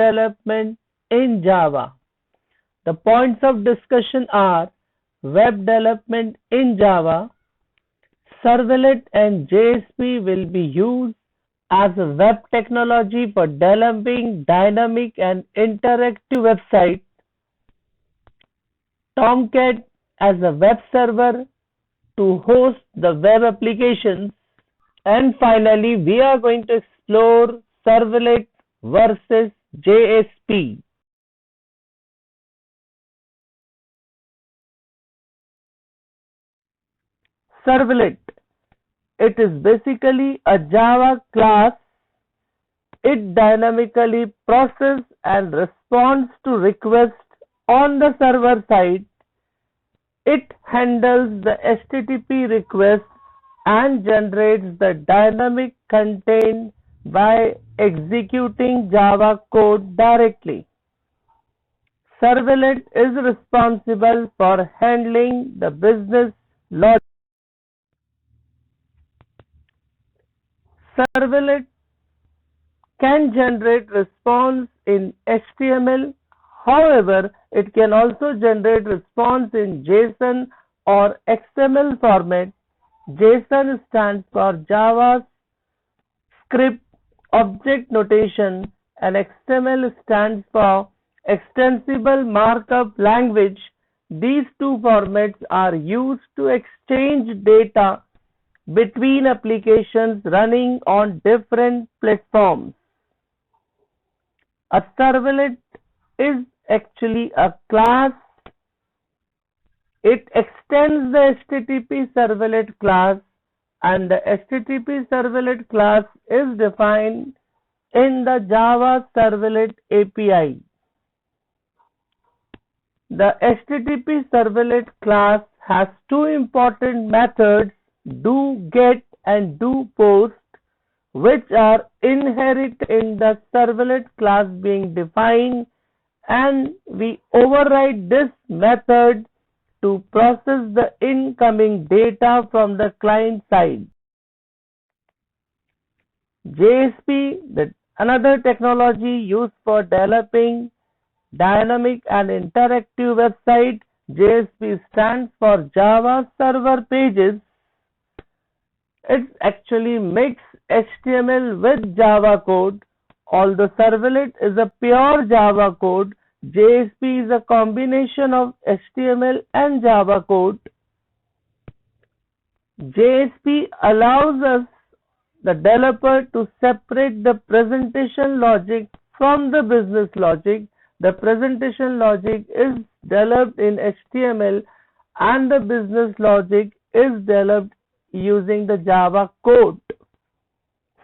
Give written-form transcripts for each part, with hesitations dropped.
development in Java. The points of discussion are web development in Java. Servlet and JSP will be used as a web technology for developing dynamic and interactive websites. Tomcat as a web server to host the web applications. And finally, we are going to explore Servlet versus JSP. Servlet. It is basically a Java class. It dynamically processes and responds to requests on the server side. It handles the HTTP requests and generates the dynamic content by executing Java code directly. Servlet is responsible for handling the business logic. Servlet can generate response in HTML. However, it can also generate response in JSON or XML format. JSON stands for JavaScript Object Notation and XML stands for Extensible Markup Language. These two formats are used to exchange data between applications running on different platforms. A servlet is actually a class. It extends the HTTP servlet class, and the HTTP servlet class is defined in the Java Servlet API. The HTTP servlet class has two important methods, doGet and doPost, which are inherent in the servlet class being defined, and we override this method to process the incoming data from the client side. JSP, another technology used for developing dynamic and interactive website. JSP stands for Java Server Pages. It actually makes HTML with Java code. Although Servlet is a pure Java code, JSP is a combination of HTML and Java code. JSP allows us, the developer, to separate the presentation logic from the business logic. The presentation logic is developed in HTML and the business logic is developed using the Java code.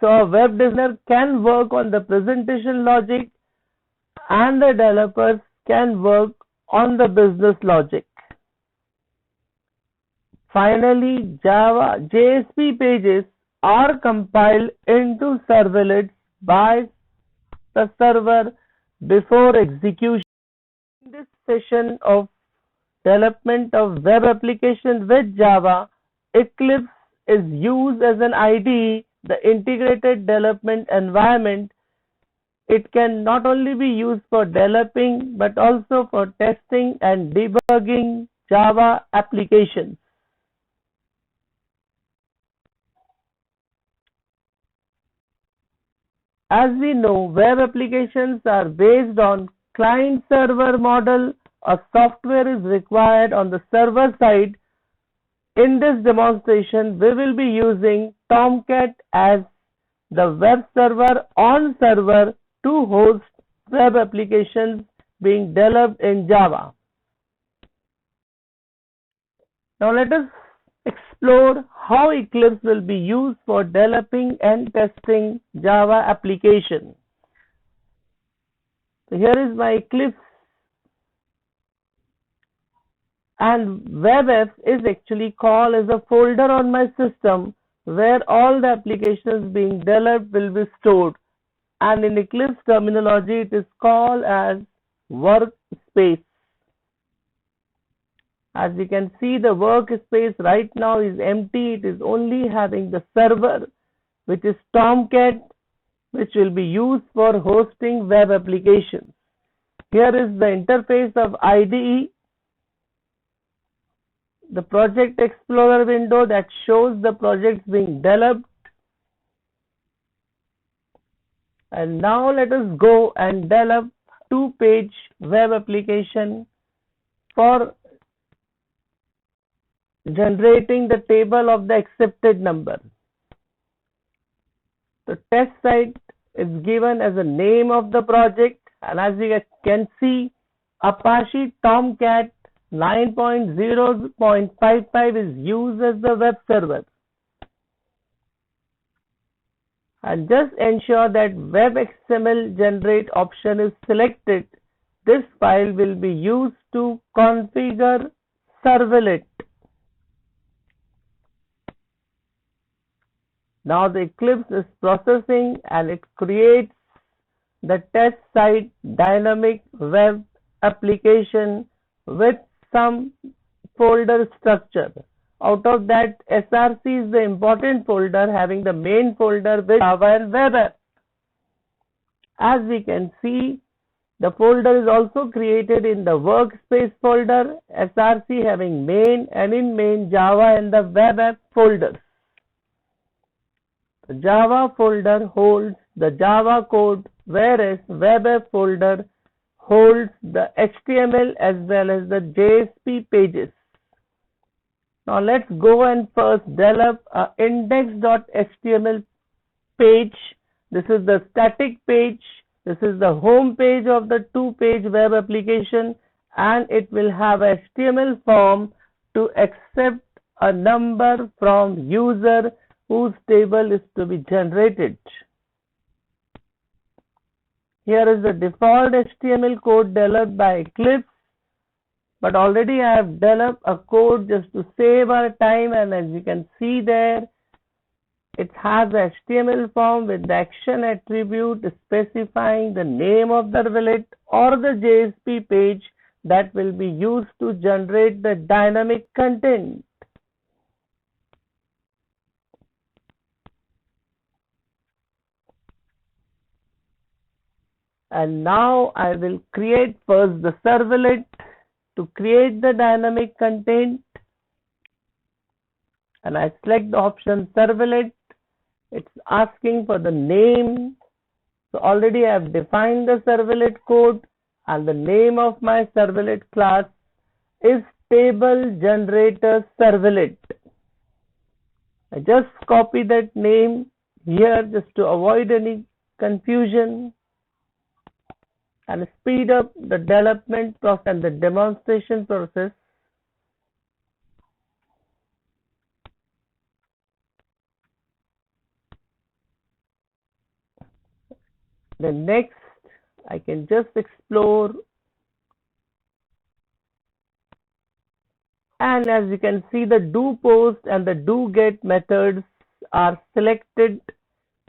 So a web designer can work on the presentation logic and the developers can work on the business logic. Finally, JSP pages are compiled into servlets by the server before execution. In this session of development of web application with Java, Eclipse is used as an IDE, the integrated development environment. It can not only be used for developing but also for testing and debugging Java applications. As we know, web applications are based on client-server model. A software is required on the server side. In this demonstration, we will be using Tomcat as the web server on server to host web applications being developed in Java. Now let us explore how Eclipse will be used for developing and testing Java application. So here is my Eclipse, and WebApp is actually called as a folder on my system where all the applications being developed will be stored, and in Eclipse terminology it is called as workspace. As you can see, the workspace right now is empty. It is only having the server, which is Tomcat, which will be used for hosting web applications. Here is the interface of IDE, the Project Explorer window that shows the projects being developed. And now let us go and develop a 2-page web application for generating the table of the accepted number. The test site is given as the name of the project, and as you can see, Apache Tomcat 9.0.55 is used as the web server. And just ensure that web XML generate option is selected. This file will be used to configure Servlet. Now the Eclipse is processing and it creates the test site dynamic web application with some folder structure. Out of that, SRC is the important folder, having the main folder with Java and web app. As we can see, the folder is also created in the workspace folder, SRC having main, and in main Java and the web app folders. The Java folder holds the Java code, whereas web app folder holds the HTML as well as the JSP pages. Now let's go and first develop a index.html page. This is the static page. This is the home page of the 2-page web application, and it will have a HTML form to accept a number from user whose table is to be generated. Here is the default HTML code developed by Eclipse, but already I have developed a code just to save our time, and as you can see there, it has a HTML form with the action attribute specifying the name of the servlet or the JSP page that will be used to generate the dynamic content. And now I will create first the servlet to create the dynamic content, and I select the option servlet. It's asking for the name. So already I have defined the servlet code, and the name of my servlet class is table generator servlet. I just copy that name here just to avoid any confusion and speed up the development process and the demonstration process. Then next, I can just explore, and as you can see, the do post and the do get methods are selected,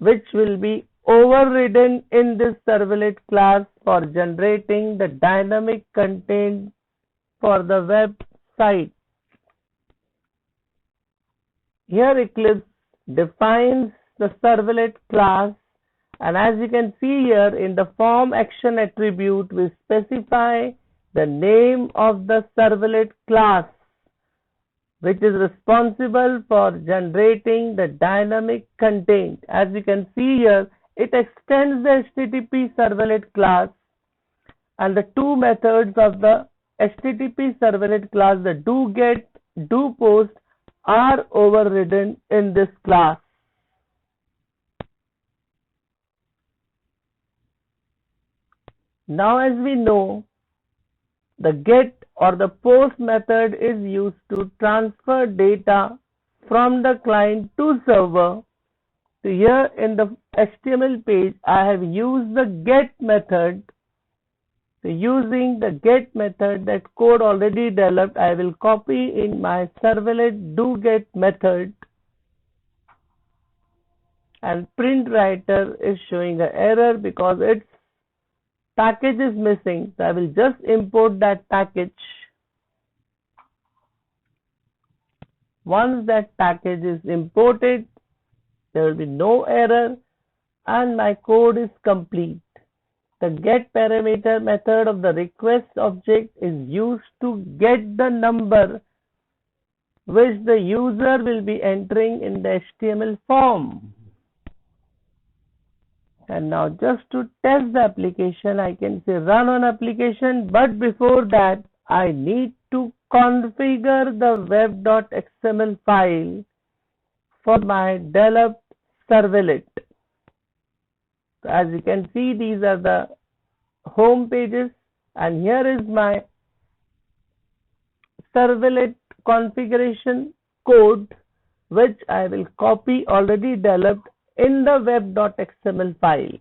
which will be overridden in this servlet class for generating the dynamic content for the website. Here Eclipse defines the servlet class, and as you can see here in the form action attribute, we specify the name of the servlet class, which is responsible for generating the dynamic content. As you can see here, it extends the HTTP servlet class, and the two methods of the HTTP servlet class, the do get, do post, are overridden in this class. Now, as we know, the get or the post method is used to transfer data from the client to server. So here in the HTML page, I have used the get method. So using the get method, that code already developed, I will copy in my servlet do get method, and print writer is showing an error because its package is missing. So I will just import that package. Once that package is imported, there will be no error, and my code is complete. The get parameter method of the request object is used to get the number which the user will be entering in the HTML form. And now just to test the application, I can say run on application, but before that I need to configure the web.xml file for my developed servlet. So as you can see, these are the home pages, and here is my servlet configuration code, which I will copy already developed in the web.xml file.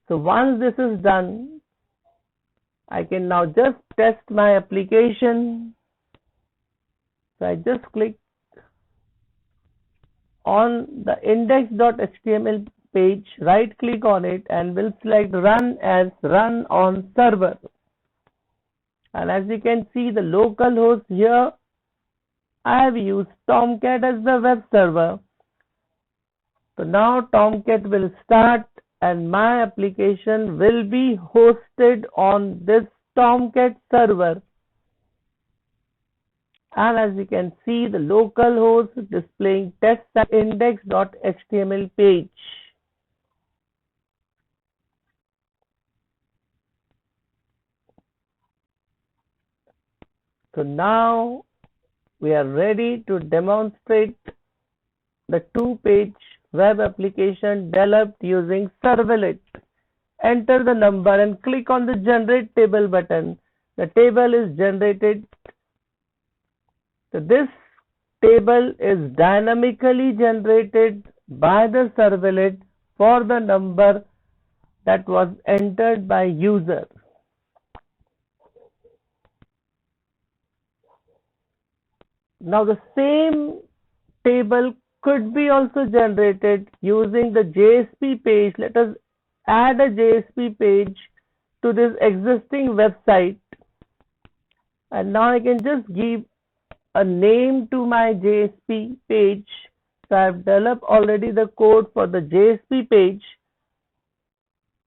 So once this is done, I can now just test my application. So I just click on the index.html page, right click on it, and will select run as run on server. And as you can see, the local host here, I have used Tomcat as the web server. So now Tomcat will start and my application will be hosted on this Tomcat server. And as you can see, the local host displaying test index.html page. So now we are ready to demonstrate the two-page web application developed using Servlet. Enter the number and click on the generate table button. The table is generated. So this table is dynamically generated by the Servlet for the number that was entered by user. Now the same table could be also generated using the JSP page. Let us add a JSP page to this existing website, and now I can just give a name to my JSP page. So I have developed already the code for the JSP page,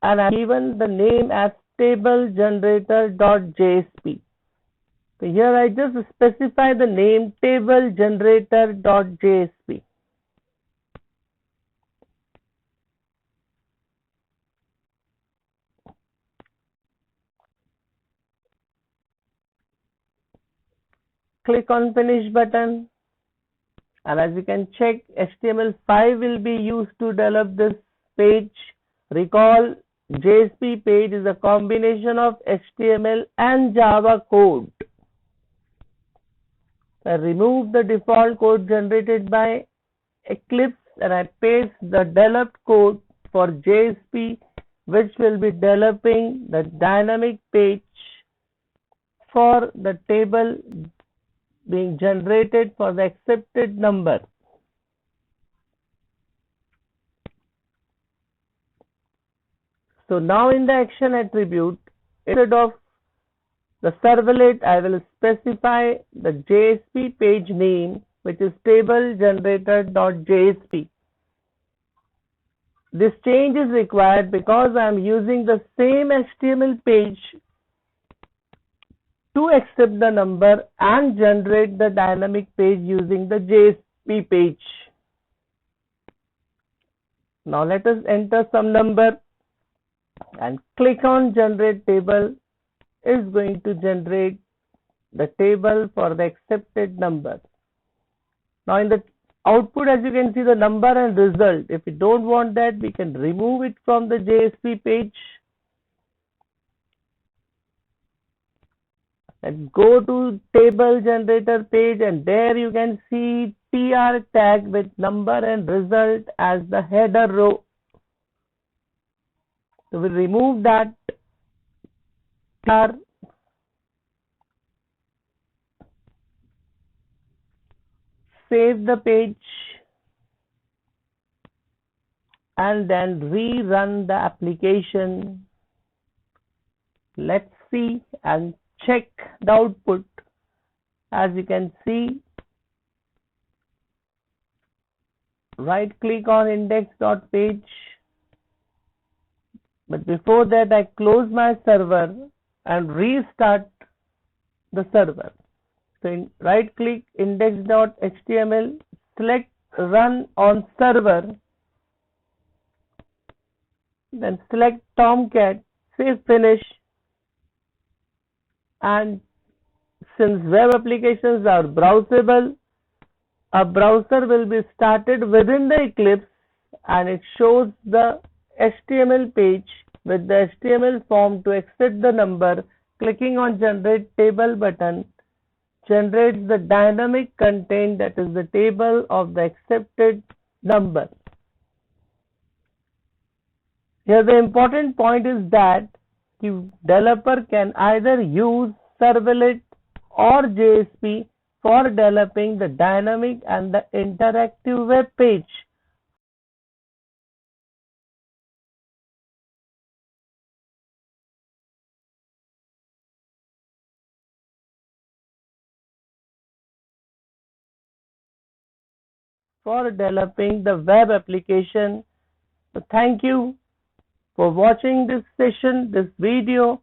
and I have given the name as table generator.jsp. So here I just specify the name table generator.jsp. Click on finish button, and as you can check, HTML5 will be used to develop this page. Recall, JSP page is a combination of HTML and Java code. I remove the default code generated by Eclipse and I paste the developed code for JSP, which will be developing the dynamic page for the table being generated for the accepted number. So now in the action attribute, instead of the servlet, I will specify the JSP page name, which is table generator.jsp. This change is required because I am using the same HTML page to accept the number and generate the dynamic page using the JSP page. Now let us enter some number and click on generate table. Is going to generate the table for the accepted number. Now in the output, as you can see, the number and result. If you don't want that, we can remove it from the JSP page and go to table generator page, and there you can see tr tag with number and result as the header row. So we remove that tr, save the page, and then rerun the application. Let's see and check the output. As you can see, right click on index.page. But before that, I close my server and restart the server. So right click index.html, select run on server, then select Tomcat, say finish, and since web applications are browsable, a browser will be started within the Eclipse and it shows the HTML page with the HTML form. To exit the number, clicking on generate table button generates the dynamic content, that is the table of the accepted number. Here the important point is that the developer can either use Servlet or JSP for developing the dynamic and the interactive web page. For developing the web application. So thank you for watching this session, this video.